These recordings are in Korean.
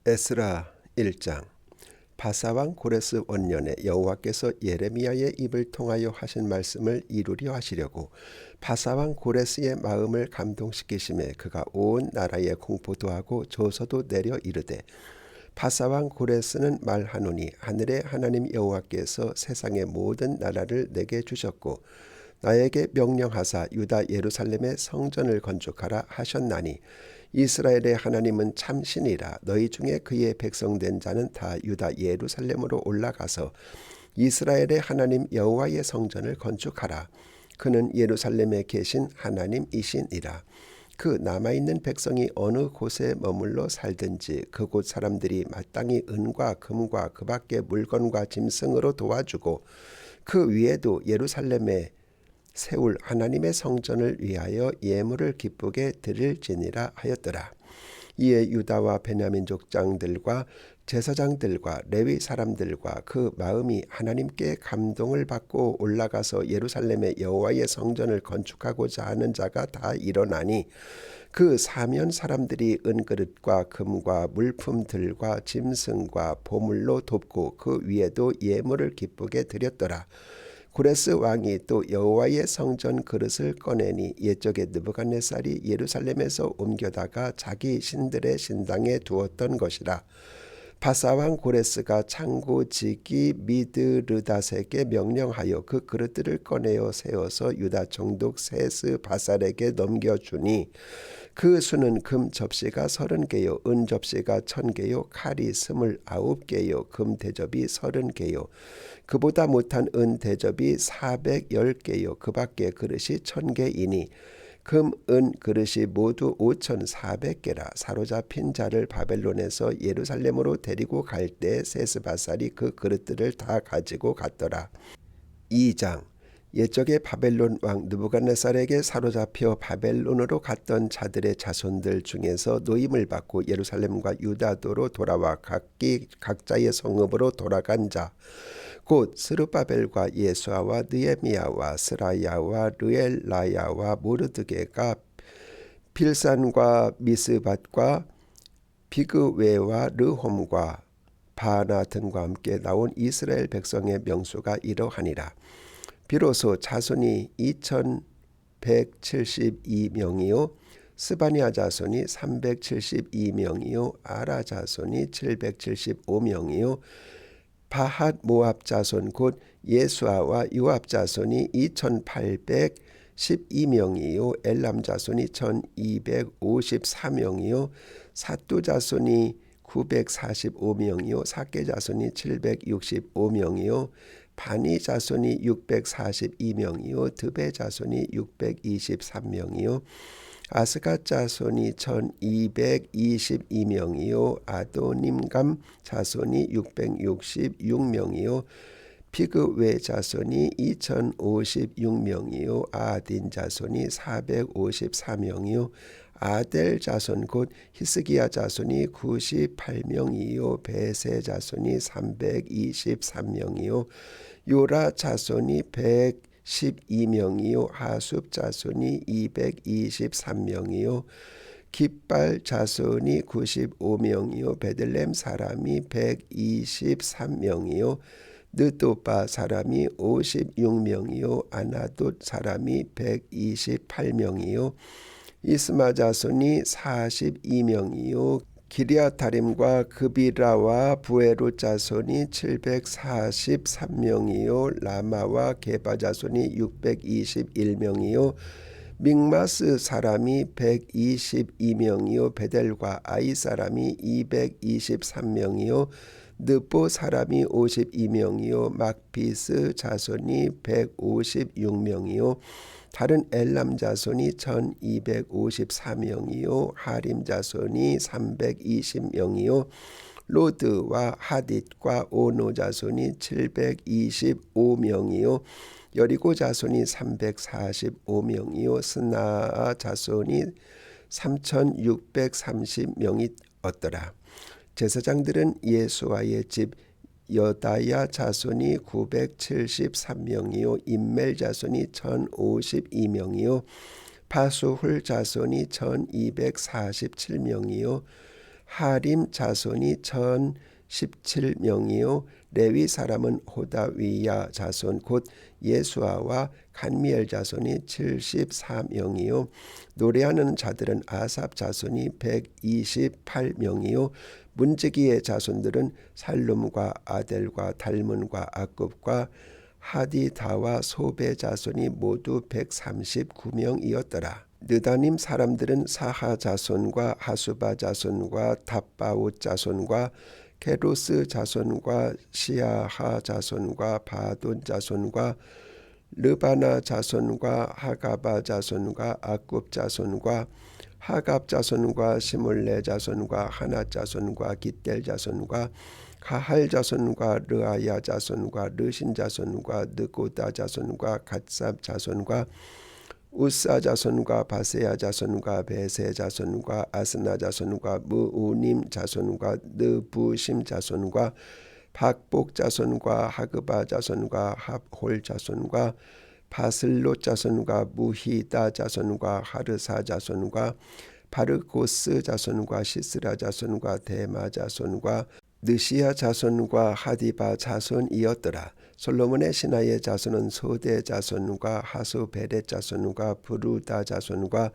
에스라 1장. 바사왕 고레스 원년에 여호와께서 예레미야의 입을 통하여 하신 말씀을 이루려 하시려고 바사왕 고레스의 마음을 감동시키심에 그가 온 나라에 공포도 하고 조서도 내려 이르되, 바사왕 고레스는 말하노니 하늘의 하나님 여호와께서 세상의 모든 나라를 내게 주셨고 나에게 명령하사 유다 예루살렘의 성전을 건축하라 하셨나니, 이스라엘의 하나님은 참신이라. 너희 중에 그의 백성된 자는 다 유다 예루살렘으로 올라가서 이스라엘의 하나님 여호와의 성전을 건축하라. 그는 예루살렘에 계신 하나님이시니라. 그 남아있는 백성이 어느 곳에 머물러 살든지 그곳 사람들이 마땅히 은과 금과 그 밖의 물건과 짐승으로 도와주고, 그 위에도 예루살렘에 세울 하나님의 성전을 위하여 예물을 기쁘게 드릴지니라 하였더라. 이에 유다와 베냐민 족장들과 제사장들과 레위 사람들과 그 마음이 하나님께 감동을 받고 올라가서 예루살렘의 여호와의 성전을 건축하고자 하는 자가 다 일어나니, 그 사면 사람들이 은그릇과 금과 물품들과 짐승과 보물로 돕고 그 위에도 예물을 기쁘게 드렸더라. 고레스 왕이 또 여호와의 성전 그릇을 꺼내니 옛적에 느부갓네살이 예루살렘에서 옮겨다가 자기 신들의 신당에 두었던 것이라. 바사왕 고레스가 창고지기 미드르닷에게 명령하여 그 그릇들을 꺼내어 세워서 유다 총독 세스 바살에게 넘겨주니, 그 수는 금 접시가 30개요 은 접시가 1000개요 칼이 29개요 금 대접이 30개요 그보다 못한 은 대접이 410개요 그 밖의 그릇이 1000개이니 금, 은 그릇이 모두 5400개라. 사로잡힌 자를 바벨론에서 예루살렘으로 데리고 갈 때 세스바살이 그 그릇들을 다 가지고 갔더라. 2장. 옛적에 바벨론 왕 느부갓네살에게 사로잡혀 바벨론으로 갔던 자들의 자손들 중에서 노임을 받고 예루살렘과 유다도로 돌아와 각자의 성읍으로 돌아간 자, 곧 스룹바벨과 예수아와 느헤미야와 스라야와 르엘라야와 모르드게가 빌산과 미스밧과 비그웨와 르홈과 바나 등과 함께 나온 이스라엘 백성의 명수가 이러하니라. 비로소 자손이 2172명이요 스바냐 자손이 372명이요 아라 자손이 775명이요 바핫 모압 자손 곧 예수아와 요압 자손이 2812명이요 엘람 자손이 1254명이요 사뚜 자손이 945명이요 사케 자손이 765명이요 바니 자손이 642명이요 드베 자손이 623명이요 아스갓 자손이 1222명이요 아도님감 자손이 666명이요 비그웨 자손이 2056명이요 아딘 자손이 454명이요 아델 자손 곧 히스기야 자손이 98명이요 베세 자손이 323명이요 요라 자손이 112명이요 하숲 자손이 223명이요 깃발 자손이 95명이요 베들렘 사람이 123명이요 느도바 사람이 56명이요 아나돗 사람이 128명이요 이스마 자손이 42명이요 기리아타림과 그비라와 부에롯 자손이 743명이요 라마와 게바 자손이 621명이요 믹마스 사람이 122명이요 베델과 아이 사람이 223명이요 느보 사람이 52명이요 막비스 자손이 156명이요 다른 엘람 자손이 1254명이요 하림 자손이 320명이요 로드와 하딧과 오노 자손이 725명이요 여리고 자손이 345명이요 스나아 자손이 3630명이 얻더라. 제사장들은 예수아의 집 여다야 자손이 973명이요 임멜 자손이 1052명이요 바수훌 자손이 1247명이요 하림 자손이 1017명이요 레위 사람은 호다위야 자손 곧 예수아와 간미엘 자손이 74명이요 노래하는 자들은 아삽 자손이 128명이요 문지기의 자손들은 살룸과 아델과 달문과 아굽과 하디다와 소베 자손이 모두 139명이었더라. 느다님 사람들은 사하 자손과 하수바 자손과 답바웃 자손과 게로스 자손과 시아하 자손과 바돈 자손과 르바나 자손과 하가바 자손과 아굽 자손과 하갑 자손과 시몰레 자손과 하나 자손과 깃델 자손과 가할 자손과 르아야 자손과 르신 자손과 느고다 자손과 갓삽 자손과 우사 자손과 바세야 자손과 베세 자손과 아스나 자손과 무우님 자손과 느부심 자손과 박복 자손과 하그바 자손과 합홀 자손과 바슬롯 자손과 무히다 자손과 하르사 자손과 바르고스 자손과 시스라 자손과 데마 자손과 느시아 자손과 하디바 자손이었더라. 솔로몬의 신하의 자손은 소대 자손과 하수베렛 자손과 부르다 자손과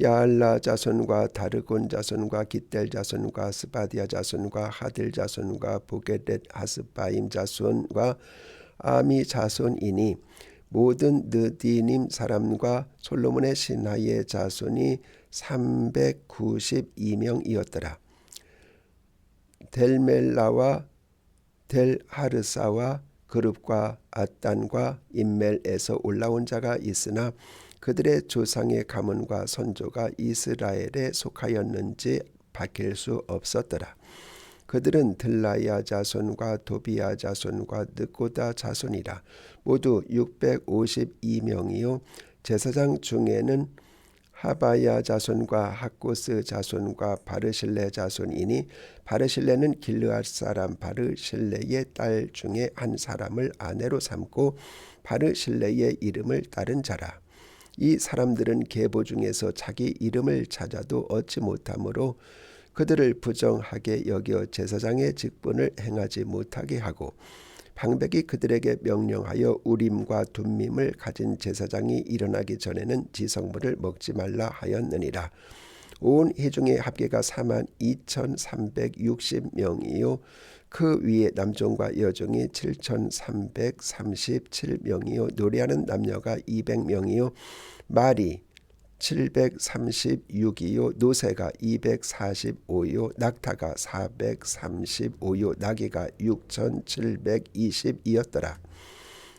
야알라 자손과 다르곤 자손과 깃델 자손과 스바디아 자손과 하딜 자손과 보게렛 하스바임 자손과 아미 자손이니 모든 느디님 사람과 솔로몬의 신하의 자손이 392명이었더라. 델멜라와 델하르사와 그룹과 아단과 인멜에서 올라온 자가 있으나 그들의 조상의 가문과 선조가 이스라엘에 속하였는지 밝힐 수 없었더라. 그들은 들라야 자손과 도비야 자손과 느고다 자손이라. 모두 652명이요 제사장 중에는 하바야 자손과 학고스 자손과 바르실레 자손이니 바르실레는 길르앗 사람 바르실레의 딸 중에 한 사람을 아내로 삼고 바르실레의 이름을 따른 자라. 이 사람들은 계보 중에서 자기 이름을 찾아도 얻지 못하므로 그들을 부정하게 여겨 제사장의 직분을 행하지 못하게 하고 방백이 그들에게 명령하여 우림과 둠밈을 가진 제사장이 일어나기 전에는 지성물을 먹지 말라 하였느니라. 온 회중의 합계가 42,360명이요 그 위에 남종과 여종이 7,337명이요 노래하는 남녀가 200명이요 말이 736이요 노새가 245요 낙타가 435요 나귀가 6,720이었더라.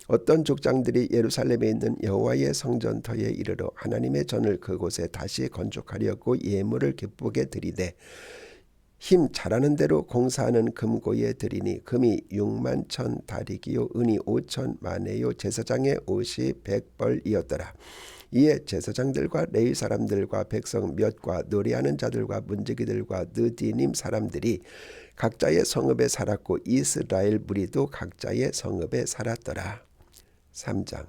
어떤 족장들이 예루살렘에 있는 여호와의 성전터에 이르러 하나님의 전을 그곳에 다시 건축하려고 예물을 기쁘게 드리되 힘 잘하는 대로 공사하는 금고에 드리니 금이 6만 1,000 다리기요 은이 5,000 마네요 제사장의 옷이 100벌이었더라. 이에 제사장들과 레위 사람들과 백성 몇과 노래하는 자들과 문지기들과 느디님 사람들이 각자의 성읍에 살았고 이스라엘 무리도 각자의 성읍에 살았더라. 3장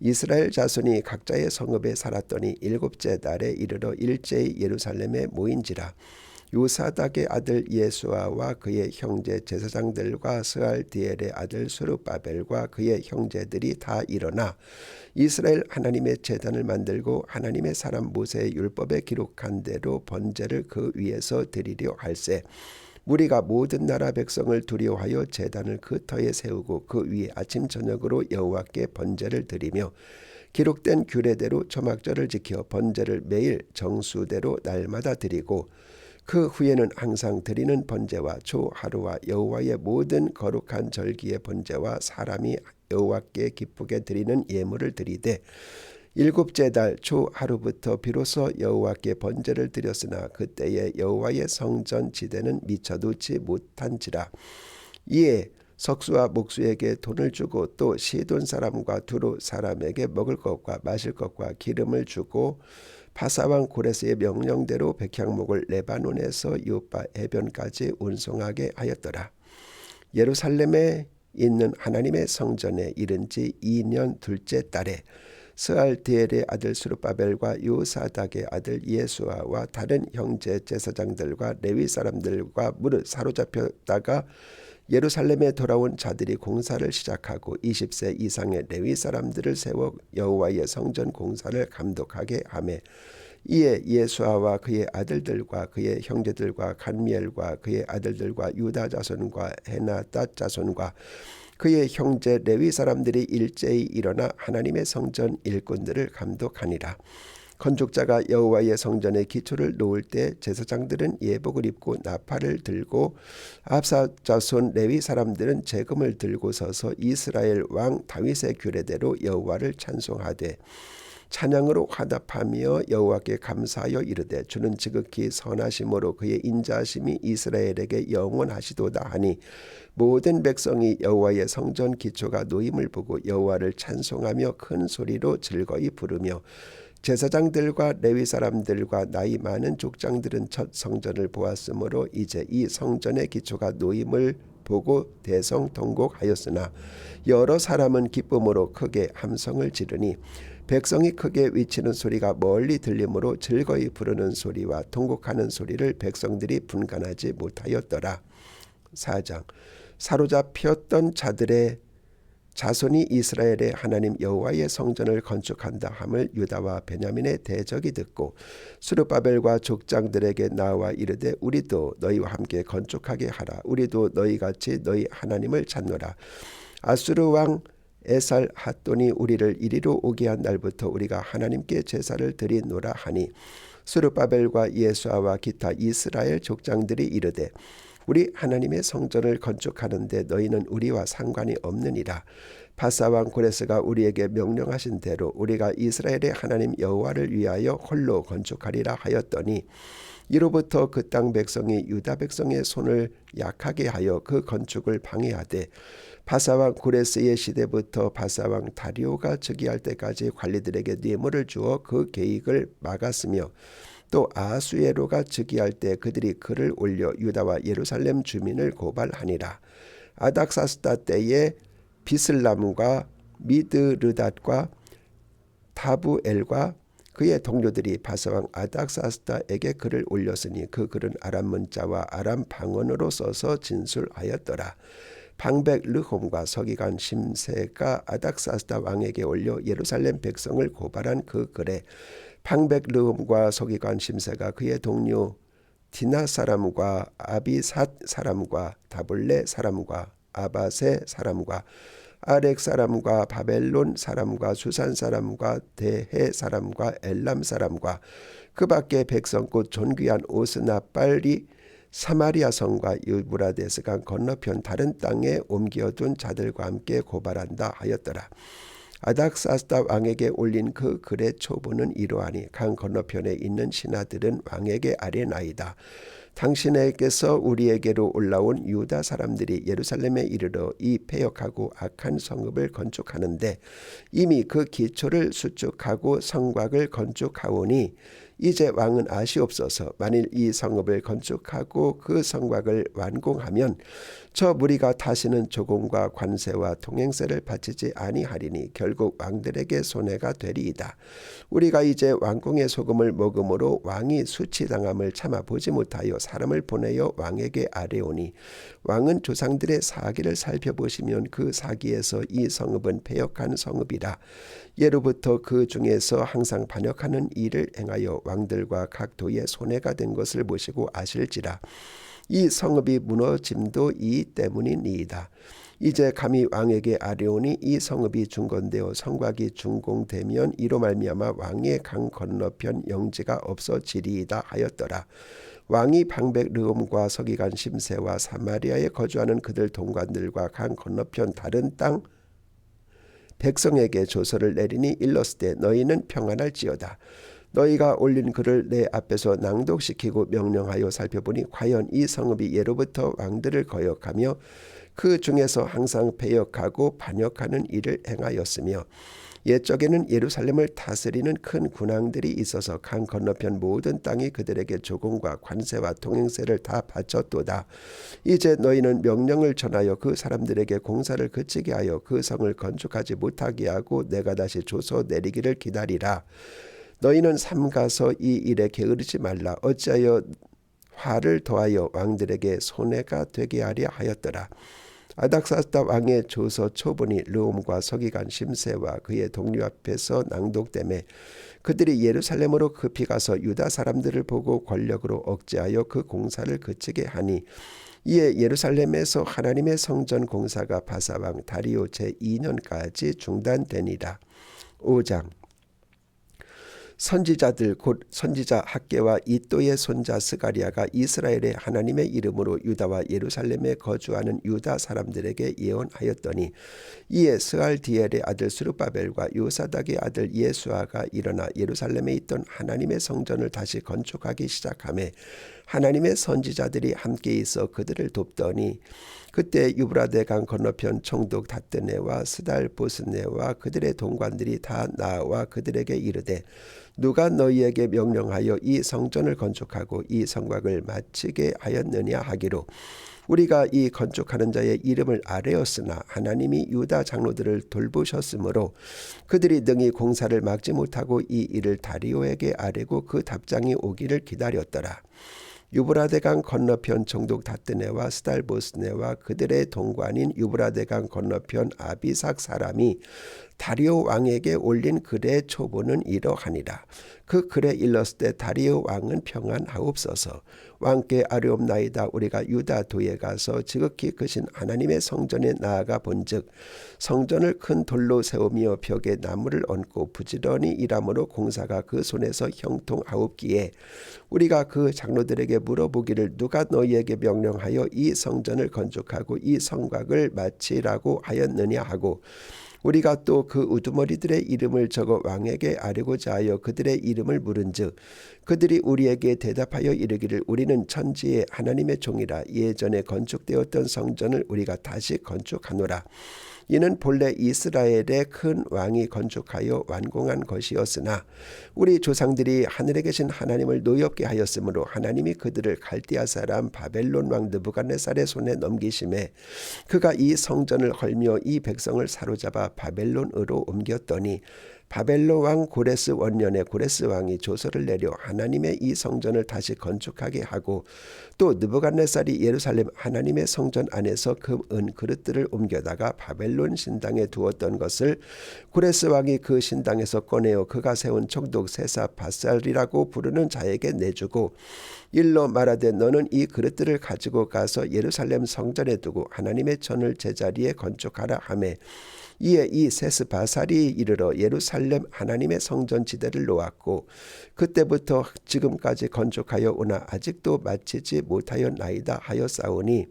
이스라엘 자손이 각자의 성읍에 살았더니 7째 달에 이르러 일제히 예루살렘에 모인지라. 요사닥의 아들 예수아와 그의 형제 제사장들과 스알디엘의 아들 스룹바벨과 그의 형제들이 다 일어나 이스라엘 하나님의 제단을 만들고 하나님의 사람 모세의 율법에 기록한 대로 번제를 그 위에서 드리려 할세. 무리가 모든 나라 백성을 두려워하여 제단을 그 터에 세우고 그 위에 아침 저녁으로 여호와께 번제를 드리며 기록된 규례대로 초막절을 지켜 번제를 매일 정수대로 날마다 드리고 그 후에는 항상 드리는 번제와 초 하루와 여호와의 모든 거룩한 절기의 번제와 사람이 여호와께 기쁘게 드리는 예물을 드리되 7째 달 초 하루부터 비로소 여호와께 번제를 드렸으나 그때에 여호와의 성전 지대는 미쳐두지 못한지라. 이에 석수와 목수에게 돈을 주고 또 시돈 사람과 두로 사람에게 먹을 것과 마실 것과 기름을 주고 바사왕 고레스의 명령대로 백향목을 레바논에서 요바 해변까지 운송하게 하였더라. 예루살렘에 있는 하나님의 성전에 이른 지 2년 둘째 달에 스알디엘의 아들 스룹바벨과 요사닥의 아들 예수아와 다른 형제 제사장들과 레위 사람들과 무릇 사로잡혔다가 예루살렘에 돌아온 자들이 공사를 시작하고 20세 이상의 레위 사람들을 세워 여호와의 성전 공사를 감독하게 하매 이에 예수아와 그의 아들들과 그의 형제들과 간미엘과 그의 아들들과 유다 자손과 헤나닷 자손과 그의 형제 레위 사람들이 일제히 일어나 하나님의 성전 일꾼들을 감독하니라. 건축자가 여호와의 성전에 기초를 놓을 때 제사장들은 예복을 입고 나팔을 들고 압사 자손 레위 사람들은 재금을 들고 서서 이스라엘 왕 다윗의 규례대로 여호와를 찬송하되 찬양으로 화답하며 여호와께 감사하여 이르되 주는 지극히 선하심으로 그의 인자하심이 이스라엘에게 영원하시도다 하니 모든 백성이 여호와의 성전 기초가 놓임을 보고 여호와를 찬송하며 큰 소리로 즐거이 부르며 제사장들과 레위 사람들과 나이 많은 족장들은 첫 성전을 보았으므로 이제 이 성전의 기초가 놓임을 보고 대성통곡하였으나 여러 사람은 기쁨으로 크게 함성을 지르니 백성이 크게 외치는 소리가 멀리 들리므로 즐거이 부르는 소리와 통곡하는 소리를 백성들이 분간하지 못하였더라. 4장 사로잡혔던 자들의 자손이 이스라엘의 하나님 여호와의 성전을 건축한다 함을 유다와 베냐민의 대적이 듣고 스룹바벨과 족장들에게 나와 이르되 우리도 너희와 함께 건축하게 하라. 우리도 너희같이 너희 하나님을 찾노라. 아수르 왕 에살 핫돈이 우리를 이리로 오게 한 날부터 우리가 하나님께 제사를 드리노라 하니 스룹바벨과 예수아와 기타 이스라엘 족장들이 이르되 우리 하나님의 성전을 건축하는데 너희는 우리와 상관이 없느니라. 바사왕 고레스가 우리에게 명령하신 대로 우리가 이스라엘의 하나님 여호와를 위하여 홀로 건축하리라 하였더니 이로부터 그 땅 백성이 유다 백성의 손을 약하게 하여 그 건축을 방해하되 바사왕 고레스의 시대부터 바사왕 다리오가 즉위할 때까지 관리들에게 뇌물을 주어 그 계획을 막았으며 또 아하수에로가 즉위할 때 그들이 글을 올려 유다와 예루살렘 주민을 고발하니라. 아닥사스다 때에 비슬람과 미드르닷과 다부엘과 그의 동료들이 바사왕 아닥사스다에게 글을 올렸으니 그 글은 아람 문자와 아람 방언으로 써서 진술하였더라. 방백 르홈과 서기관 심세가 아닥사스다 왕에게 올려 예루살렘 백성을 고발한 그 글에 방백 르홈과 서기관 심세가 그의 동료 디나 사람과 아비삿 사람과 다블레 사람과 아바세 사람과 아렉 사람과 바벨론 사람과 수산 사람과 대해 사람과 엘람 사람과 그 밖에 백성 곧 존귀한 오스나빨이 사마리아 성과 유브라데스 강 건너편 다른 땅에 옮겨둔 자들과 함께 고발한다 하였더라. 아닥사스다 왕에게 올린 그 글의 초본은 이러하니 강 건너편에 있는 신하들은 왕에게 아뢰나이다. 당신에게서 우리에게로 올라온 유다 사람들이 예루살렘에 이르러 이 패역하고 악한 성읍을 건축하는데 이미 그 기초를 수축하고 성곽을 건축하오니 이제 왕은 아시옵소서. 만일 이 성읍을 건축하고 그 성곽을 완공하면 저 무리가 다시는 조공과 관세와 통행세를 바치지 아니하리니 결국 왕들에게 손해가 되리이다. 우리가 이제 왕궁의 소금을 먹음으로 왕이 수치당함을 참아보지 못하여 사람을 보내어 왕에게 아뢰오니 왕은 조상들의 사기를 살펴보시면 그 사기에서 이 성읍은 패역한 성읍이라. 예로부터 그 중에서 항상 반역하는 일을 행하여 왕들과 각 도에 손해가 된 것을 보시고 아실지라. 이 성읍이 무너짐도 이 때문이니이다. 이제 감히 왕에게 아뢰오니 이 성읍이 중건되어 성곽이 준공되면 이로 말미암아 왕의 강 건너편 영지가 없어지리이다 하였더라. 왕이 방백 르홈과 서기관 심세와 사마리아에 거주하는 그들 동관들과 강 건너편 다른 땅 백성에게 조서를 내리니 일렀으되 너희는 평안할지어다. 너희가 올린 글을 내 앞에서 낭독시키고 명령하여 살펴보니 과연 이 성읍이 예로부터 왕들을 거역하며 그 중에서 항상 배역하고 반역하는 일을 행하였으며 옛적에는 예루살렘을 다스리는 큰 군왕들이 있어서 강 건너편 모든 땅이 그들에게 조공과 관세와 통행세를 다 바쳤도다. 이제 너희는 명령을 전하여 그 사람들에게 공사를 그치게 하여 그 성을 건축하지 못하게 하고 내가 다시 조서 내리기를 기다리라. 너희는 삼가서 이 일에 게으르지 말라. 어찌하여 화를 더하여 왕들에게 손해가 되게 하려 하였더라. 아닥사스다 왕의 조서 초본이 르홈과 서기관 심세와 그의 동료 앞에서 낭독되매 그들이 예루살렘으로 급히 가서 유다 사람들을 보고 권력으로 억제하여 그 공사를 그치게 하니 이에 예루살렘에서 하나님의 성전 공사가 바사왕 다리오 제2년까지 중단되니라. 5장. 선지자들 곧 선지자 학개와 이또의 손자 스가리아가 이스라엘의 하나님의 이름으로 유다와 예루살렘에 거주하는 유다 사람들에게 예언하였더니 이에 스알디엘의 아들 스룹바벨과 요사닥의 아들 예수아가 일어나 예루살렘에 있던 하나님의 성전을 다시 건축하기 시작하며 하나님의 선지자들이 함께 있어 그들을 돕더니 그때 유브라데 강 건너편 총독 다뜨네와 스달보스네와 그들의 동관들이 다 나와 그들에게 이르되 누가 너희에게 명령하여 이 성전을 건축하고 이 성곽을 마치게 하였느냐 하기로 우리가 이 건축하는 자의 이름을 아뢰었으나 하나님이 유다 장로들을 돌보셨으므로 그들이 능히 공사를 막지 못하고 이 일을 다리오에게 아뢰고 그 답장이 오기를 기다렸더라. 유브라데강 건너편 총독 다뜨네와 스달보스네와 그들의 동관인 유브라데강 건너편 아비삭 사람이 다리오 왕에게 올린 글의 초본은 이러하니라. 그 글에 일렀을 때 다리오 왕은 평안하옵소서. 왕께 아뢰옵나이다. 우리가 유다 도에 가서 지극히 크신 하나님의 성전에 나아가 본즉 성전을 큰 돌로 세우며 벽에 나무를 얹고 부지런히 일함으로 공사가 그 손에서 형통하옵기에 우리가 그 장로들에게 물어보기를 누가 너희에게 명령하여 이 성전을 건축하고 이 성곽을 마치라고 하였느냐 하고 우리가 또 그 우두머리들의 이름을 적어 왕에게 아뢰고자 하여 그들의 이름을 물은즉 그들이 우리에게 대답하여 이르기를 우리는 천지의 하나님의 종이라 예전에 건축되었던 성전을 우리가 다시 건축하노라. 이는 본래 이스라엘의 큰 왕이 건축하여 완공한 것이었으나 우리 조상들이 하늘에 계신 하나님을 노엽게 하였으므로 하나님이 그들을 갈대아 사람 바벨론 왕 느부갓네살의 손에 넘기심에 그가 이 성전을 헐며 이 백성을 사로잡아 바벨론으로 옮겼더니 바벨론 왕 고레스 원년에 고레스 왕이 조서를 내려 하나님의 이 성전을 다시 건축하게 하고 또 느부갓네살이 예루살렘 하나님의 성전 안에서 금 은 그릇들을 옮겨다가 바벨론 신당에 두었던 것을 고레스 왕이 그 신당에서 꺼내어 그가 세운 총독 세사바살이라고 부르는 자에게 내주고 일러 말하되 너는 이 그릇들을 가지고 가서 예루살렘 성전에 두고 하나님의 전을 제자리에 건축하라 하매 이에 이 세스바살이 이르러 예루살렘 하나님의 성전 지대를 놓았고 그때부터 지금까지 건축하여 오나 아직도 마치지 못하였나이다 하였사오니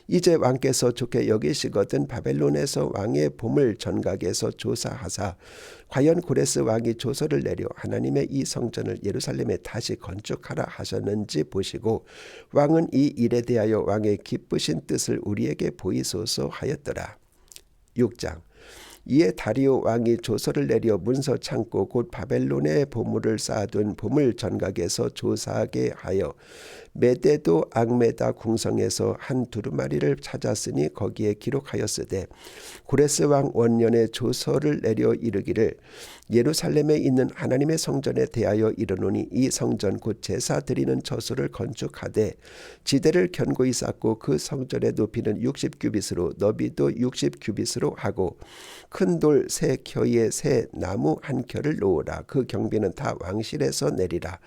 이제 왕께서 좋게 여기시거든 바벨론에서 왕의 보물 전각에서 조사하사 과연 고레스 왕이 조서를 내려 하나님의 이 성전을 예루살렘에 다시 건축하라 하셨는지 보시고 왕은 이 일에 대하여 왕의 기쁘신 뜻을 우리에게 보이소서 하였더라. 6장. 이에 다리오 왕이 조서를 내려 문서 창고 곧 바벨론의 보물을 쌓아둔 보물 전각에서 조사하게 하여 메데도 악메다 궁성에서 한 두루마리를 찾았으니 거기에 기록하였으되 고레스 왕 원년에 조서를 내려 이르기를 예루살렘에 있는 하나님의 성전에 대하여 이르노니 이 성전 곧 제사 드리는 처소를 건축하되 지대를 견고히 쌓고 그 성전의 높이는 60규빗으로 너비도 60규빗으로 하고 큰 돌 세 켜에 새 나무 한 켜를 놓으라. 그 경비는 다 왕실에서 내리라.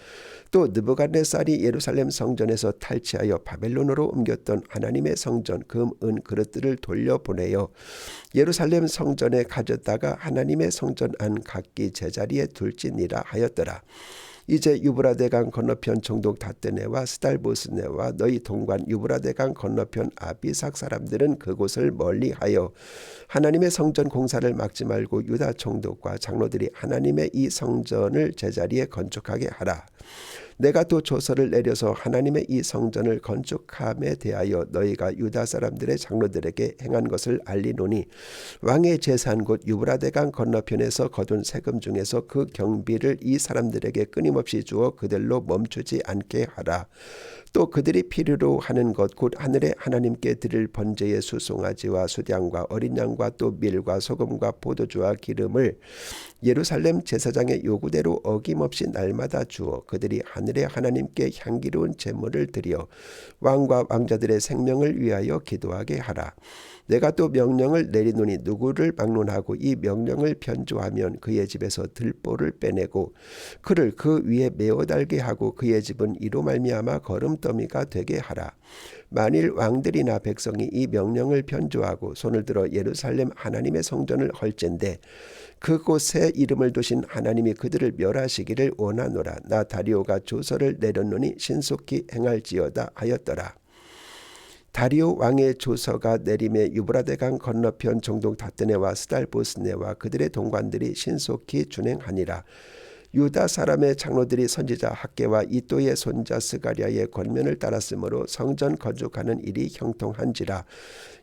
또 느부갓네살이 예루살렘 성전에서 탈취하여 바벨론으로 옮겼던 하나님의 성전 금 은 그릇들을 돌려보내어 예루살렘 성전에 가졌다가 하나님의 성전 안 각기 제자리에 둘지니라 하였더라. 이제 유브라데강 건너편 총독 다뜨네와 스달보스네와 너희 동관 유브라데강 건너편 아비삭 사람들은 그곳을 멀리하여 하나님의 성전 공사를 막지 말고 유다 총독과 장로들이 하나님의 이 성전을 제자리에 건축하게 하라. 내가 또 조서를 내려서 하나님의 이 성전을 건축함에 대하여 너희가 유다 사람들의 장로들에게 행한 것을 알리노니 왕의 재산 곧 유브라데강 건너편에서 거둔 세금 중에서 그 경비를 이 사람들에게 끊임없이 주어 그들로 멈추지 않게 하라. 또 그들이 필요로 하는 것 곧 하늘의 하나님께 드릴 번제의 수송아지와 수량과 어린 양과 또 밀과 소금과 포도주와 기름을 예루살렘 제사장의 요구대로 어김없이 날마다 주어 그들이 하늘의 하나님께 향기로운 제물을 드려 왕과 왕자들의 생명을 위하여 기도하게 하라. 내가 또 명령을 내리노니 누구를 막론하고 이 명령을 변조하면 그의 집에서 들보를 빼내고 그를 그 위에 메어 달게 하고 그의 집은 이로 말미암아 거름더미가 되게 하라. 만일 왕들이나 백성이 이 명령을 변조하고 손을 들어 예루살렘 하나님의 성전을 헐진대 그곳에 이름을 두신 하나님이 그들을 멸하시기를 원하노라. 나 다리오가 조서를 내렸노니 신속히 행할지어다 하였더라. 다리오 왕의 조서가 내림에 유브라데강 건너편 종동 다뜨네와 스달보스네와 그들의 동관들이 신속히 준행하니라. 유다 사람의 장로들이 선지자 학개와 이또의 손자 스가랴의 권면을 따랐으므로 성전 건축하는 일이 형통한지라.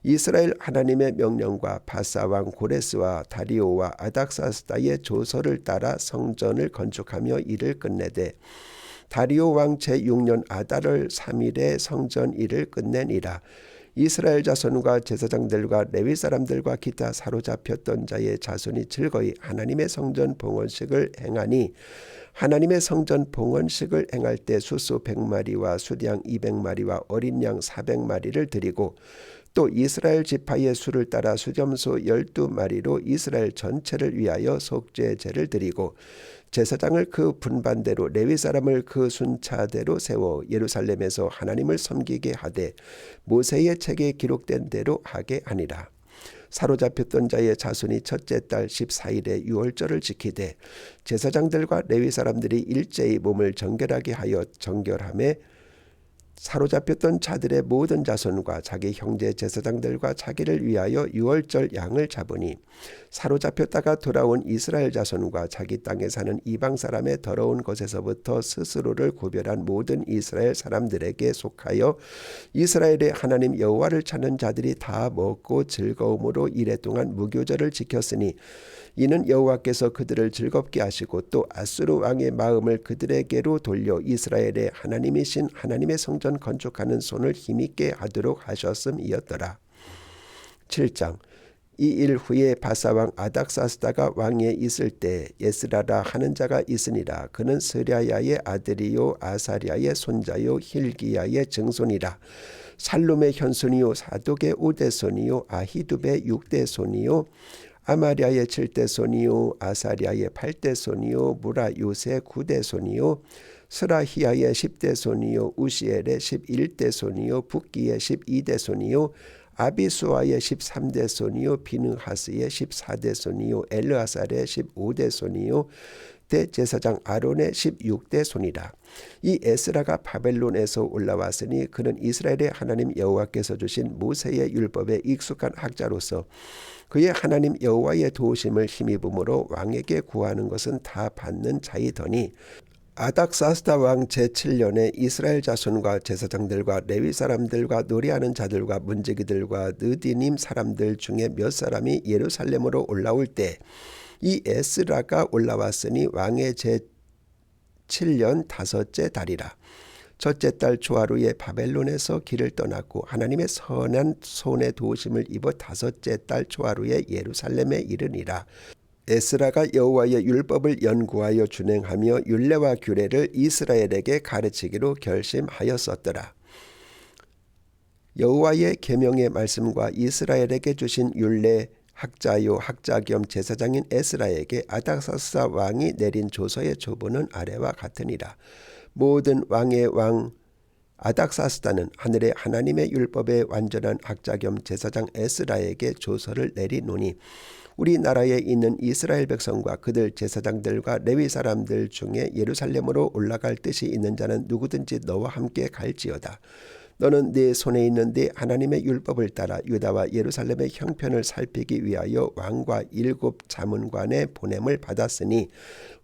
이스라엘 하나님의 명령과 바사왕 고레스와 다리오와 아닥사스다의 조서를 따라 성전을 건축하며 일을 끝내되 다리오 왕 제6년 아달월 3일에 성전 일을 끝내니라. 이스라엘 자손과 제사장들과 레위 사람들과 기타 사로잡혔던 자의 자손이 즐거이 하나님의 성전 봉헌식을 행하니 하나님의 성전 봉헌식을 행할 때 수소 100마리와 수량 200마리와 어린 양 400마리를 드리고 또 이스라엘 지파의 수를 따라 수점소 12마리로 이스라엘 전체를 위하여 속죄제를 드리고 제사장을 그 분반대로 레위 사람을 그 순차대로 세워 예루살렘에서 하나님을 섬기게 하되 모세의 책에 기록된 대로 하게 하니라. 사로잡혔던 자의 자손이 첫째 달 14일에 유월절을 지키되 제사장들과 레위 사람들이 일제히 몸을 정결하게 하여 정결함에 사로잡혔던 자들의 모든 자손과 자기 형제 제사장들과 자기를 위하여 유월절 양을 잡으니 사로잡혔다가 돌아온 이스라엘 자손과 자기 땅에 사는 이방 사람의 더러운 것에서부터 스스로를 구별한 모든 이스라엘 사람들에게 속하여 이스라엘의 하나님 여호와를 찾는 자들이 다 먹고 즐거움으로 이랫동안 무교절을 지켰으니 이는 여호와께서 그들을 즐겁게 하시고 또 아수르 왕의 마음을 그들에게로 돌려 이스라엘의 하나님이신 하나님의 성전 건축하는 손을 힘있게 하도록 하셨음이었더라. 7장. 이 일 후에 바사왕 아닥사스다가 왕위에 있을 때 예스라라 하는 자가 있으니라. 그는 스랴야의 아들이요 아사랴의 손자요 힐기야의 증손이라. 살룸의 현손이요 사독의 5대손이요 아히두베의 6대손이요 아마랴의 7대손이요 아사랴의 8대손이요 무라요의 9대손이요 스라히야의 10대손이요 우시엘의 11대손이요 붓기의 12대손이요 아비수아의 13대손이요 비느하스의 14대손이요 엘르아살의 15대손이요 대제사장 아론의 16대손이라. 이 에스라가 바벨론에서 올라왔으니 그는 이스라엘의 하나님 여호와께서 주신 모세의 율법에 익숙한 학자로서 그의 하나님 여호와의 도우심을 힘입음으로 왕에게 구하는 것은 다 받는 자이더니 아닥사스다 왕 제7년에 이스라엘 자손과 제사장들과 레위 사람들과 노래하는 자들과 문지기들과 느디님 사람들 중에 몇 사람이 예루살렘으로 올라올 때 이 에스라가 올라왔으니 왕의 제7년 다섯째 달이라. 첫째 달 초하루에 바벨론에서 길을 떠났고 하나님의 선한 손의 도우심을 입어 다섯째 달 초하루에 예루살렘에 이르니라. 에스라가 여호와의 율법을 연구하여 준행하며 율례와 규례를 이스라엘에게 가르치기로 결심하였었더라. 여호와의 계명의 말씀과 이스라엘에게 주신 율례 학자요 학자 겸 제사장인 에스라에게 아닥사스다 왕이 내린 조서의 조본은 아래와 같으니라. 모든 왕의 왕 아닥사스다는 하늘의 하나님의 율법의 완전한 학자 겸 제사장 에스라에게 조서를 내리노니 우리나라에 있는 이스라엘 백성과 그들 제사장들과 레위 사람들 중에 예루살렘으로 올라갈 뜻이 있는 자는 누구든지 너와 함께 갈지어다. 너는 네 손에 있는 네 하나님의 율법을 따라 유다와 예루살렘의 형편을 살피기 위하여 왕과 7 자문관의 보냄을 받았으니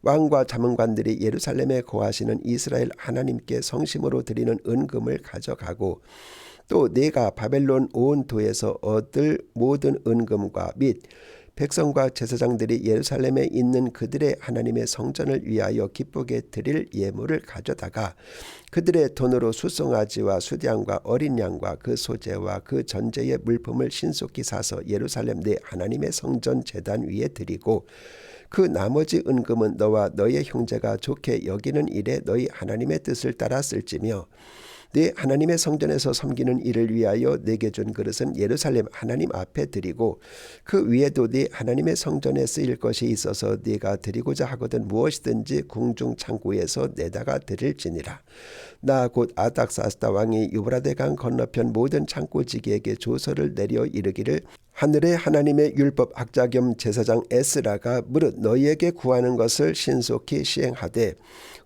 왕과 자문관들이 예루살렘에 거하시는 이스라엘 하나님께 성심으로 드리는 은금을 가져가고 또 네가 바벨론 온 도에서 얻을 모든 은금과 및 백성과 제사장들이 예루살렘에 있는 그들의 하나님의 성전을 위하여 기쁘게 드릴 예물을 가져다가 그들의 돈으로 수송아지와 수양과 어린 양과 그 소재와 그 전제의 물품을 신속히 사서 예루살렘 내 하나님의 성전 제단 위에 드리고 그 나머지 은금은 너와 너의 형제가 좋게 여기는 일에 너희 하나님의 뜻을 따라 쓸지며 네 하나님의 성전에서 섬기는 일을 위하여 내게 준 그릇은 예루살렘 하나님 앞에 드리고 그 위에도 네 하나님의 성전에 쓰일 것이 있어서 네가 드리고자 하거든 무엇이든지 궁중 창고에서 내다가 드릴지니라. 나 곧 아닥사스다 왕이 유브라데 강 건너편 모든 창고지기에게 조서를 내려 이르기를 하늘의 하나님의 율법 학자 겸 제사장 에스라가 무릇 너희에게 구하는 것을 신속히 시행하되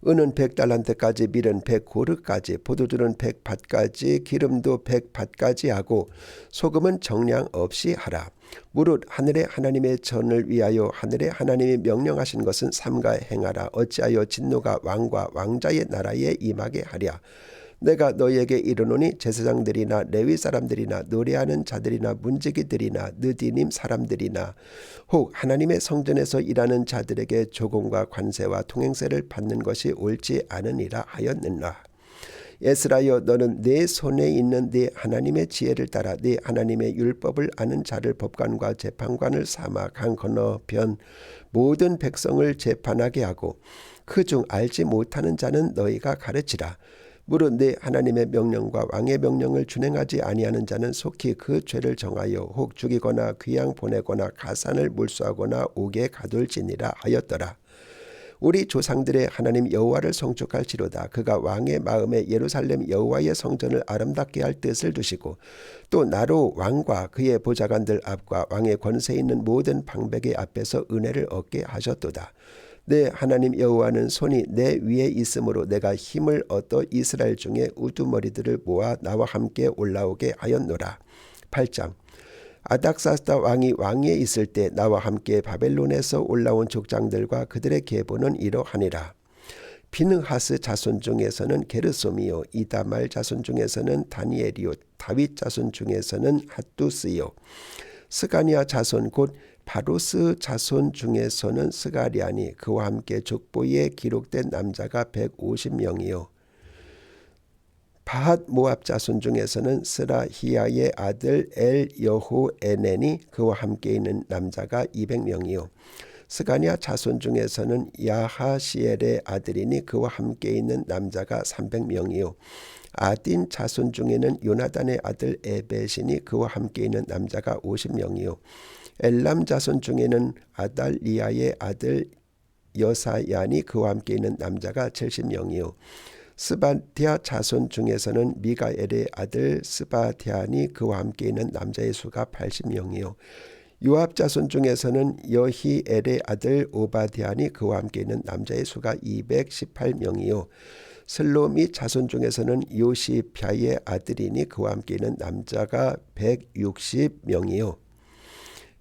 은은 100달란트까지 밀은 100고르까지 포도주는 100밭까지 기름도 100밭까지 하고 소금은 정량 없이 하라. 무릇 하늘의 하나님의 전을 위하여 하늘의 하나님이 명령하신 것은 삼가 행하라. 어찌하여 진노가 왕과 왕자의 나라에 임하게 하랴. 내가 너희에게 이르노니 제사장들이나 레위 사람들이나 노래하는 자들이나 문지기들이나 느디님 사람들이나 혹 하나님의 성전에서 일하는 자들에게 조공과 관세와 통행세를 받는 것이 옳지 않으니라 하였느니라. 에스라여 너는 내 손에 있는 네 하나님의 지혜를 따라 네 하나님의 율법을 아는 자를 법관과 재판관을 삼아 강 건너편 모든 백성을 재판하게 하고 그중 알지 못하는 자는 너희가 가르치라. 무릇 내 하나님의 명령과 왕의 명령을 준행하지 아니하는 자는 속히 그 죄를 정하여 혹 죽이거나 귀양 보내거나 가산을 몰수하거나 옥에 가둘지니라 하였더라. 우리 조상들의 하나님 여호와를 송축할지로다. 그가 왕의 마음에 예루살렘 여호와의 성전을 아름답게 할 뜻을 두시고 또 나로 왕과 그의 보좌관들 앞과 왕의 권세 있는 모든 방백의 앞에서 은혜를 얻게 하셨도다. 내 하나님 여호와는 손이 내 위에 있으므로 내가 힘을 얻어 이스라엘 중에 우두머리들을 모아 나와 함께 올라오게 하였노라. 8장 아닥사스다 왕이 왕위에 있을 때 나와 함께 바벨론에서 올라온 족장들과 그들의 계보는 이러하니라. 비느하스 자손 중에서는 게르솜이요 이다말 자손 중에서는 다니엘이요 다윗 자손 중에서는 핫두스요 스가냐 자손 곧 바로스 자손 중에서는 스가리아니 그와 함께 족보에 기록된 남자가 150명이요 바핫 모압 자손 중에서는 스라히야의 아들 엘 여호에넨이 그와 함께 있는 남자가 200명이요 스가냐 자손 중에서는 야하시엘의 아들이니 그와 함께 있는 남자가 300명이요 아딘 자손 중에는 요나단의 아들 에벳이니 그와 함께 있는 남자가 50명이요 엘람 자손 중에는 아달리아의 아들 여사야니 그와 함께 있는 남자가 70명이요 스바디아 자손 중에서는 미가엘의 아들 스바디아니 그와 함께 있는 남자의 수가 80명이요 요압 자손 중에서는 여히엘의 아들 오바디아니 그와 함께 있는 남자의 수가 218명이요 슬로미 자손 중에서는 요시피아의 아들이니 그와 함께 있는 남자가 160명이요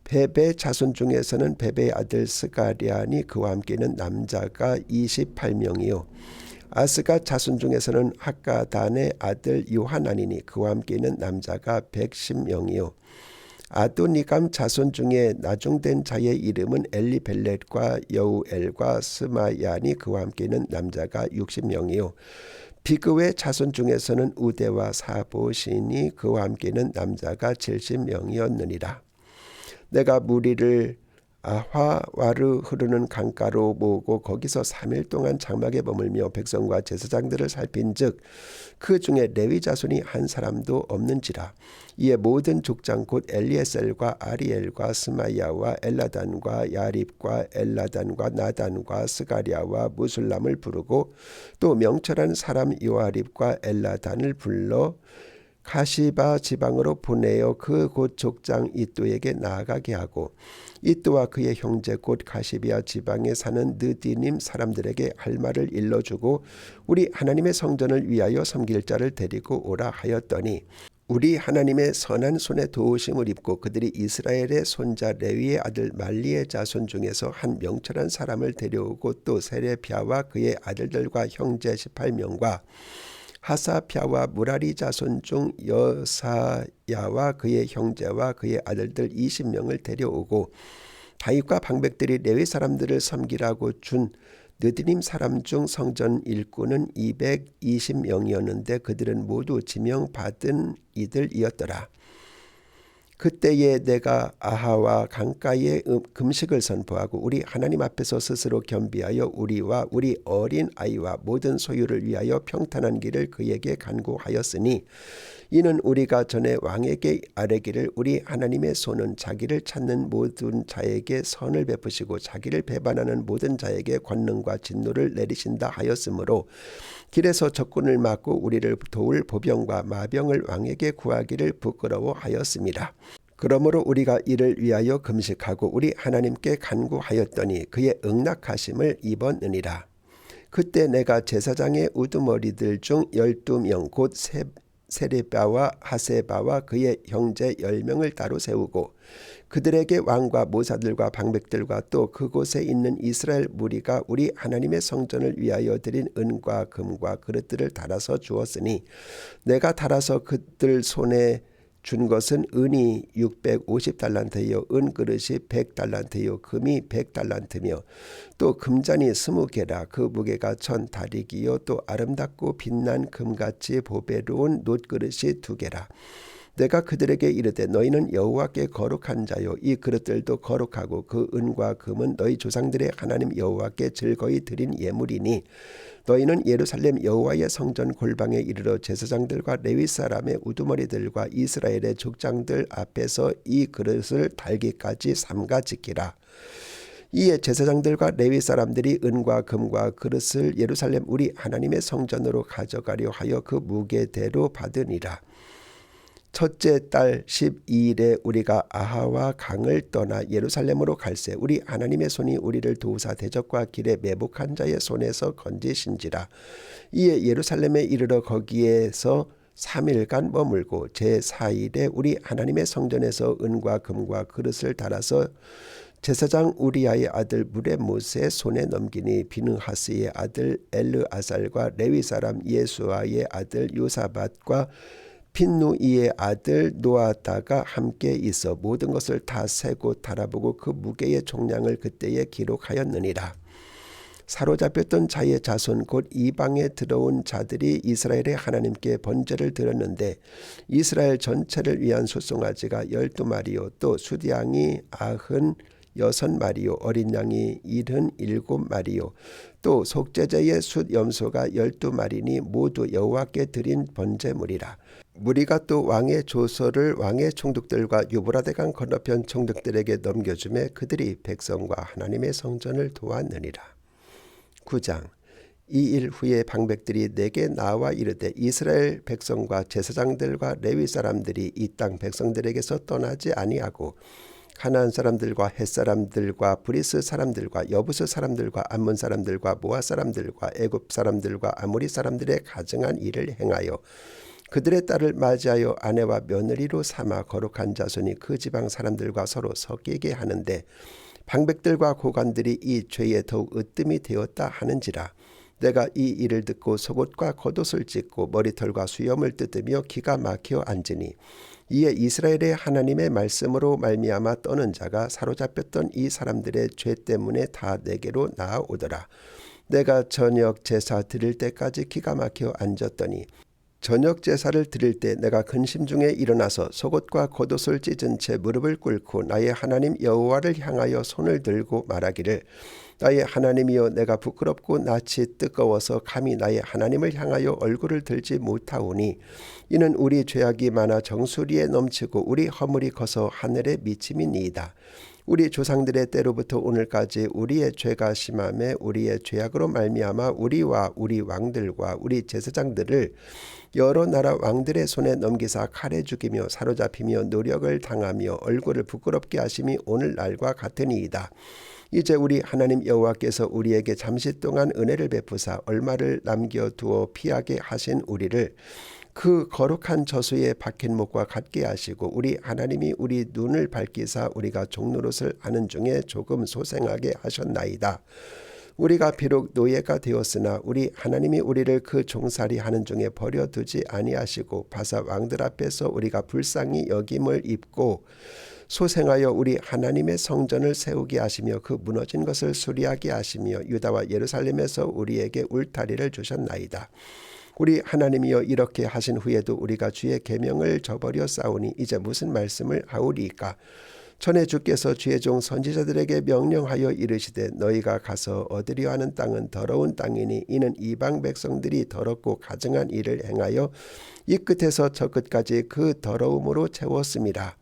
베베 자손 중에서는 베베의 아들 스가리아니 그와 함께 있는 남자가 28명이요 아스가 자손 중에서는 학가단의 아들 요하나니니 그와 함께 있는 남자가 110명이요 아도니감 자손 중에 나중된 자의 이름은 엘리벨렛과 여우엘과 스마야니 그와 함께 있는 남자가 60명이요 비그의 자손 중에서는 우데와 사보시니 그와 함께 있는 남자가 70명이었느니라. 내가 무리를 아화와르 흐르는 강가로 모으고 거기서 3일 동안 장막에 머물며 백성과 제사장들을 살핀즉 그 중에 레위 자손이 한 사람도 없는지라. 이에 모든 족장 곧 엘리에셀과 아리엘과 스마야와 엘라단과 야립과 엘라단과 나단과 스가리아와 무술람을 부르고 또 명철한 사람 요아립과 엘라단을 불러 가시바 지방으로 보내어 그 곧 족장 이또에게 나아가게 하고 이또와 그의 형제 곧 가시비아 지방에 사는 느디님 사람들에게 할 말을 일러주고 우리 하나님의 성전을 위하여 섬길 자를 데리고 오라 하였더니 우리 하나님의 선한 손에 도우심을 입고 그들이 이스라엘의 손자 레위의 아들 말리의 자손 중에서 한 명철한 사람을 데려오고 또 세레비아와 그의 아들들과 형제 18명과 하사피아와 무라리 자손 중 여사야와 그의 형제와 그의 아들들 20명을 데려오고 다윗과 방백들이 레위 사람들을 섬기라고 준 느디님 사람 중 성전 일꾼은 220명이었는데 그들은 모두 지명받은 이들이었더라. 그때에 내가 아하와 강가에 금식을 선포하고 우리 하나님 앞에서 스스로 겸비하여 우리와 우리 어린 아이와 모든 소유를 위하여 평탄한 길을 그에게 간구하였으니 이는 우리가 전에 왕에게 아뢰기를 우리 하나님의 손은 자기를 찾는 모든 자에게 선을 베푸시고 자기를 배반하는 모든 자에게 권능과 진노를 내리신다 하였으므로 길에서 적군을 막고 우리를 도울 보병과 마병을 왕에게 구하기를 부끄러워하였습니다. 그러므로 우리가 이를 위하여 금식하고 우리 하나님께 간구하였더니 그의 응낙하심을 입었느니라. 그때 내가 제사장의 우두머리들 중 12명 곧 세레바와 하세바와 그의 형제 10명을 따로 세우고 그들에게 왕과 모사들과 방백들과 또 그곳에 있는 이스라엘 무리가 우리 하나님의 성전을 위하여 드린 은과 금과 그릇들을 달아서 주었으니 내가 달아서 그들 손에 준 것은 은이 650달란트요 은그릇이 100달란트요 금이 100달란트며 또 금잔이 20개라 그 무게가 1000다리기요 또 아름답고 빛난 금같이 보배로운 놋그릇이 2개라. 내가 그들에게 이르되 너희는 여호와께 거룩한 자요 이 그릇들도 거룩하고 그 은과 금은 너희 조상들의 하나님 여호와께 즐거이 드린 예물이니 너희는 예루살렘 여호와의 성전 골방에 이르러 제사장들과 레위 사람의 우두머리들과 이스라엘의 족장들 앞에서 이 그릇을 달기까지 삼가 지키라. 이에 제사장들과 레위 사람들이 은과 금과 그릇을 예루살렘 우리 하나님의 성전으로 가져가려 하여 그 무게대로 받으니라. 첫째 달 12일에 우리가 아하와 강을 떠나 예루살렘으로 갈새 우리 하나님의 손이 우리를 도우사 대적과 길에 매복한 자의 손에서 건지신지라. 이에 예루살렘에 이르러 거기에서 3일간 머물고 제4일에 우리 하나님의 성전에서 은과 금과 그릇을 달아서 제사장 우리아의 아들 무레모스의 손에 넘기니 비느하스의 아들 엘르아살과 레위 사람 예수아의 아들 요사밧과 빈누이의 아들 노아다가 함께 있어 모든 것을 다 세고 달아보고 그 무게의 총량을 그때에 기록하였느니라. 사로잡혔던 자의 자손 곧 이방에 들어온 자들이 이스라엘의 하나님께 번제를 드렸는데 이스라엘 전체를 위한 숫송아지가 12마리요 또 숫양이 96마리요 어린 양이 77마리요 또 속죄제의 숫 염소가 12마리니 모두 여호와께 드린 번제물이라. 무리가 또 왕의 조서를 왕의 총독들과 유브라데강 건너편 총독들에게 넘겨주매 그들이 백성과 하나님의 성전을 도왔느니라. 9장. 이 일 후에 방백들이 내게 나와 이르되 이스라엘 백성과 제사장들과 레위 사람들이 이 땅 백성들에게서 떠나지 아니하고 가나안 사람들과 헷 사람들과 브리스 사람들과 여부스 사람들과 암몬 사람들과 모아 사람들과 애굽 사람들과 아모리 사람들의 가증한 일을 행하여 그들의 딸을 맞이하여 아내와 며느리로 삼아 거룩한 자손이 그 지방 사람들과 서로 섞이게 하는데 방백들과 고관들이 이 죄에 더욱 으뜸이 되었다 하는지라. 내가 이 일을 듣고 속옷과 겉옷을 찢고 머리털과 수염을 뜯으며 기가 막혀 앉으니 이에 이스라엘의 하나님의 말씀으로 말미암아 떠는 자가 사로잡혔던 이 사람들의 죄 때문에 다 내게로 나아오더라. 내가 저녁 제사 드릴 때까지 기가 막혀 앉았더니 저녁 제사를 드릴 때 내가 근심 중에 일어나서 속옷과 겉옷을 찢은 채 무릎을 꿇고 나의 하나님 여호와를 향하여 손을 들고 말하기를 나의 하나님이여 내가 부끄럽고 낯이 뜨거워서 감히 나의 하나님을 향하여 얼굴을 들지 못하오니 이는 우리 죄악이 많아 정수리에 넘치고 우리 허물이 커서 하늘에 미침이니이다. 우리 조상들의 때로부터 오늘까지 우리의 죄가 심함에 우리의 죄악으로 말미암아 우리와 우리 왕들과 우리 제사장들을 여러 나라 왕들의 손에 넘기사 칼에 죽이며 사로잡히며 노력을 당하며 얼굴을 부끄럽게 하심이 오늘날과 같으니이다. 이제 우리 하나님 여호와께서 우리에게 잠시 동안 은혜를 베푸사 얼마를 남겨두어 피하게 하신 우리를 그 거룩한 저수의 박힌 목과 같게 하시고 우리 하나님이 우리 눈을 밝히사 우리가 종노릇을 하는 중에 조금 소생하게 하셨나이다. 우리가 비록 노예가 되었으나 우리 하나님이 우리를 그 종살이 하는 중에 버려두지 아니하시고 바사 왕들 앞에서 우리가 불쌍히 여김을 입고 소생하여 우리 하나님의 성전을 세우게 하시며 그 무너진 것을 수리하게 하시며 유다와 예루살렘에서 우리에게 울타리를 주셨나이다. 우리 하나님이여 이렇게 하신 후에도 우리가 주의 계명을 저버려 싸우니 이제 무슨 말씀을 하오리이까. 전에 주께서 주의 종 선지자들에게 명령하여 이르시되 너희가 가서 얻으려 하는 땅은 더러운 땅이니 이는 이방 백성들이 더럽고 가증한 일을 행하여 이 끝에서 저 끝까지 그 더러움으로 채웠음이라.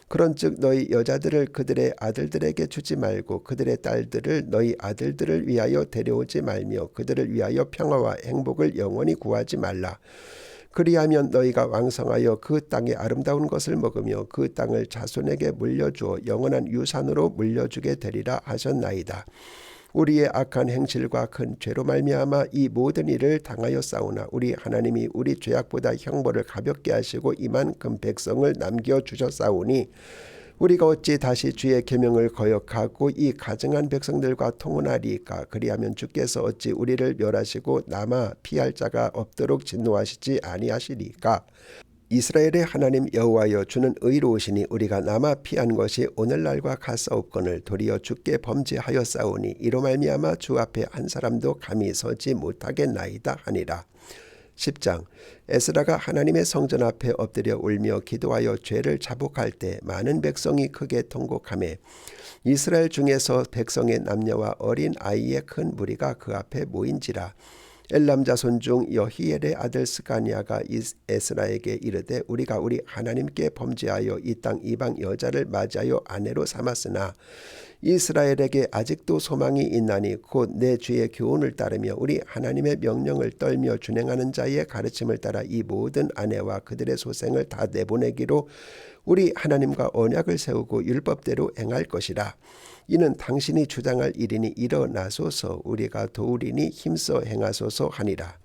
그런즉 너희 여자들을 그들의 아들들에게 주지 말고 그들의 딸들을 너희 아들들을 위하여 데려오지 말며 그들을 위하여 평화와 행복을 영원히 구하지 말라. 그리하면 너희가 왕성하여 그 땅의 아름다운 것을 먹으며 그 땅을 자손에게 물려주어 영원한 유산으로 물려주게 되리라 하셨나이다. 우리의 악한 행실과 큰 죄로 말미암아 이 모든 일을 당하여 싸우나 우리 하나님이 우리 죄악보다 형벌을 가볍게 하시고 이만큼 백성을 남겨주셨사오니 우리가 어찌 다시 주의 계명을 거역하고 이 가증한 백성들과 통혼하리이까. 그리하면 주께서 어찌 우리를 멸하시고 남아 피할 자가 없도록 진노하시지 아니하시리까. 이스라엘의 하나님 여호와여 주는 의로우시니 우리가 남아 피한 것이 오늘날과 같사옵거늘 도리어 주께 범죄하였사오니 이로 말미암아 주 앞에 한 사람도 감히 서지 못하겠나이다 하니라. 10장 에스라가 하나님의 성전 앞에 엎드려 울며 기도하여 죄를 자복할 때 많은 백성이 크게 통곡하매 이스라엘 중에서 백성의 남녀와 어린 아이의 큰 무리가 그 앞에 모인지라. 엘람 자손 중 여히엘의 아들 스가니아가 에스라에게 이르되 우리가 우리 하나님께 범죄하여 이 땅 이방 여자를 맞이하여 아내로 삼았으나 이스라엘에게 아직도 소망이 있나니 곧 내 주의 교훈을 따르며 우리 하나님의 명령을 떨며 준행하는 자의 가르침을 따라 이 모든 아내와 그들의 소생을 다 내보내기로 우리 하나님과 언약을 세우고 율법대로 행할 것이라. 이는 당신이 주장할 일이니 일어나소서 우리가 도우리니 힘써 행하소서 하니라.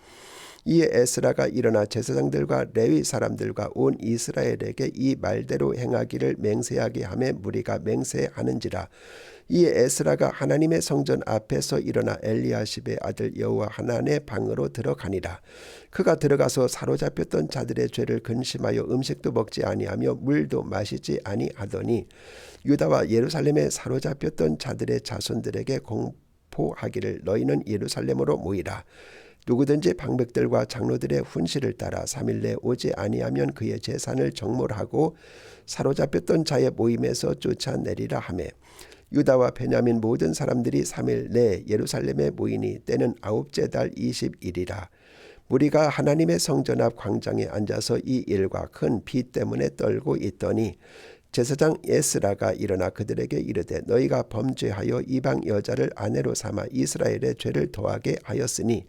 이에 에스라가 일어나 제사장들과 레위 사람들과 온 이스라엘에게 이 말대로 행하기를 맹세하게 하며 무리가 맹세하는지라. 이에 에스라가 하나님의 성전 앞에서 일어나 엘리야십의 아들 여호와 하나님의 방으로 들어가니라. 그가 들어가서 사로잡혔던 자들의 죄를 근심하여 음식도 먹지 아니하며 물도 마시지 아니하더니 유다와 예루살렘에 사로잡혔던 자들의 자손들에게 공포하기를 너희는 예루살렘으로 모이라. 누구든지 방백들과 장로들의 훈시를 따라 3일 내 오지 아니하면 그의 재산을 정몰하고 사로잡혔던 자의 모임에서 쫓아내리라 하매 유다와 베냐민 모든 사람들이 3일 내 예루살렘에 모이니 때는 9째 달 20일이라. 무리가 하나님의 성전 앞 광장에 앉아서 이 일과 큰 비 때문에 떨고 있더니 제사장 에스라가 일어나 그들에게 이르되 너희가 범죄하여 이방 여자를 아내로 삼아 이스라엘의 죄를 더하게 하였으니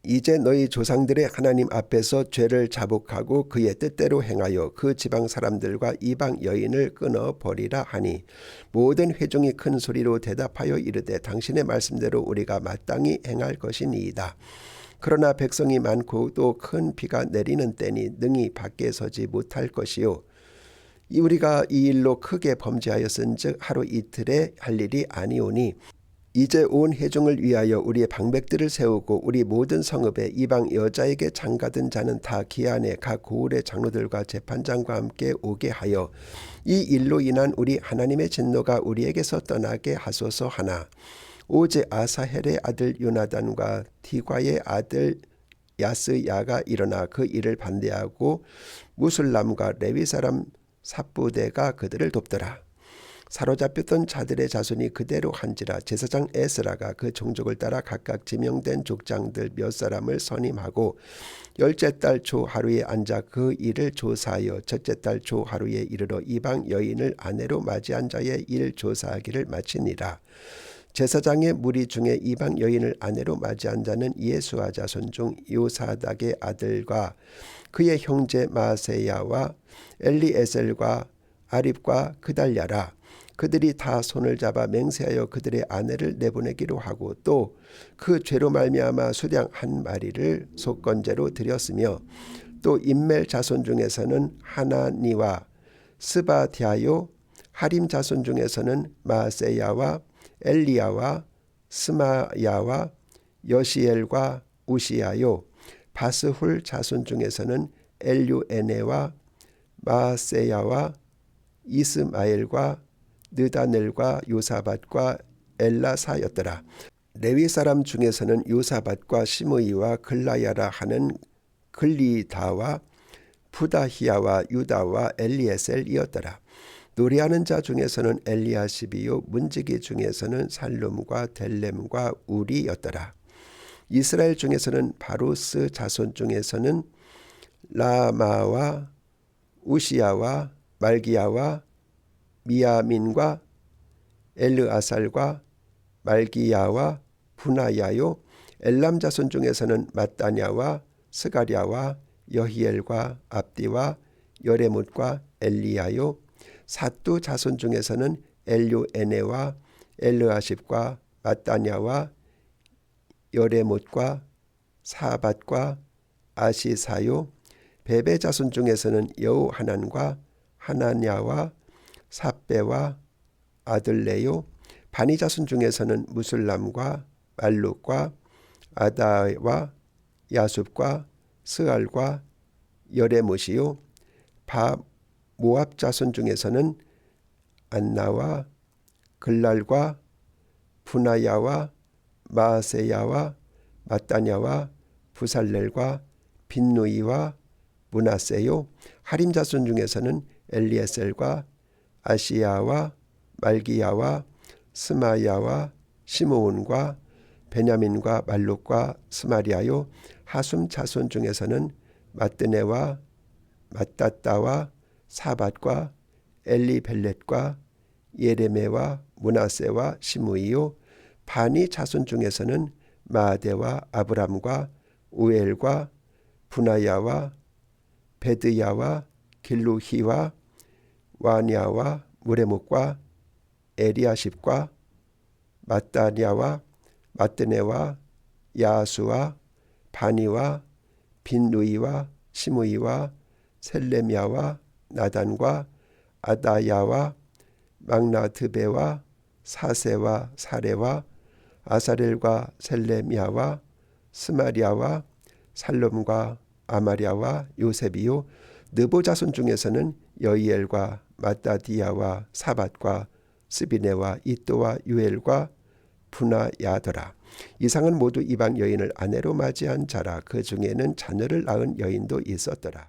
이제 너희 조상들의 하나님 앞에서 죄를 자복하고 그의 뜻대로 행하여 그 지방 사람들과 이방 여인을 끊어버리라 하니 모든 회중이 큰 소리로 대답하여 이르되 당신의 말씀대로 우리가 마땅히 행할 것이니이다. 그러나 백성이 많고 또 큰 비가 내리는 때니 능히 밖에 서지 못할 것이요 우리가 이 일로 크게 범죄하였은즉 하루 이틀에 할 일이 아니오니 이제 온 회중을 위하여 우리의 방백들을 세우고 우리 모든 성읍에 이방 여자에게 장가든 자는 다 기한에 각 고을의 장로들과 재판장과 함께 오게 하여 이 일로 인한 우리 하나님의 진노가 우리에게서 떠나게 하소서 하나 오제 아사헬의 아들 요나단과 디과의 아들 야스야가 일어나 그 일을 반대하고 무술람과 레위 사람 삽부대가 그들을 돕더라. 사로잡혔던 자들의 자손이 그대로 한지라 제사장 에스라가 그 종족을 따라 각각 지명된 족장들 몇 사람을 선임하고 열째 달 초 하루에 앉아 그 일을 조사하여 첫째 달 초 하루에 이르러 이방 여인을 아내로 맞이한 자의 일 조사하기를 마치니라. 제사장의 무리 중에 이방 여인을 아내로 맞이한 자는 예수아 자손 중 요사닥의 아들과 그의 형제 마세야와 엘리에셀과 아립과 그달랴라. 그들이 다 손을 잡아 맹세하여 그들의 아내를 내보내기로 하고 또 그 죄로 말미암아 수량 한 마리를 속건제로 드렸으며 또 임멜 자손 중에서는 하나니와 스바디아요 하림 자손 중에서는 마세야와 엘리야와 스마야와 여시엘과 우시야요 바스훌 자손 중에서는 엘류에네와 마세야와 이스마엘과 느다넬과 요사밧과 엘라사였더라. 레위 사람 중에서는 요사밧과 시므이와 글라야라 하는 글리다와 부다히야와 유다와 엘리에셀이었더라. 노래하는 자 중에서는 엘리야십이요 문지기 중에서는 살룸과 델렘과 우리였더라. 이스라엘 중에서는 바루스 자손 중에서는 라마와 우시야와 말기야와 미야민과 엘르아살과 말기야와 분하야요 엘람 자손 중에서는 mat다냐와 스가랴와 여히엘과 압디와 여레뭇과 엘리야요 사뚜 자손 중에서는 엘류에네와 엘르아십과 mat다냐와 여레뭇과 사밧과 아시사요 베베 자손 중에서는 여우하난과 하나냐와 삽베와 아들레요 바니 자손 중에서는 무술람과 말룩과 아다와 야숲과 스알과 여레못이요 모압 자손 중에서는 안나와 글랄과 분하야와 마세야와 mat다냐와 부살렐과 빈누이와 므낫세요 하림 자손 중에서는 엘리에셀과 아시야와 말기야와 스마야와 시므온과 베냐민과 말룩과 스마리아요 하숨 자손 중에서는 마뜨네와 마따따와 사밧과 엘리벨렛과 예레메와 므낫세와 시므이요 바니 자손 중에서는 마아데와 아브람과 우엘과 분하야와 베드야와 길루히와 와냐와 무레묵과 에리아십과 mat다냐와 마뜨네와 야수와 바니와 빈누이와 시므이와 셀레미야와 나단과 아다야와 막나드베와 사세와 사레와 아사렐과 셀레미야와 스마리아와 살롬과 아마랴와 요셉이요 느보 자손 중에서는 여이엘과 마따디야와 사밧과 스비네와 이또와 유엘과 분하야더라. 이상은 모두 이방 여인을 아내로 맞이한 자라. 그 중에는 자녀를 낳은 여인도 있었더라.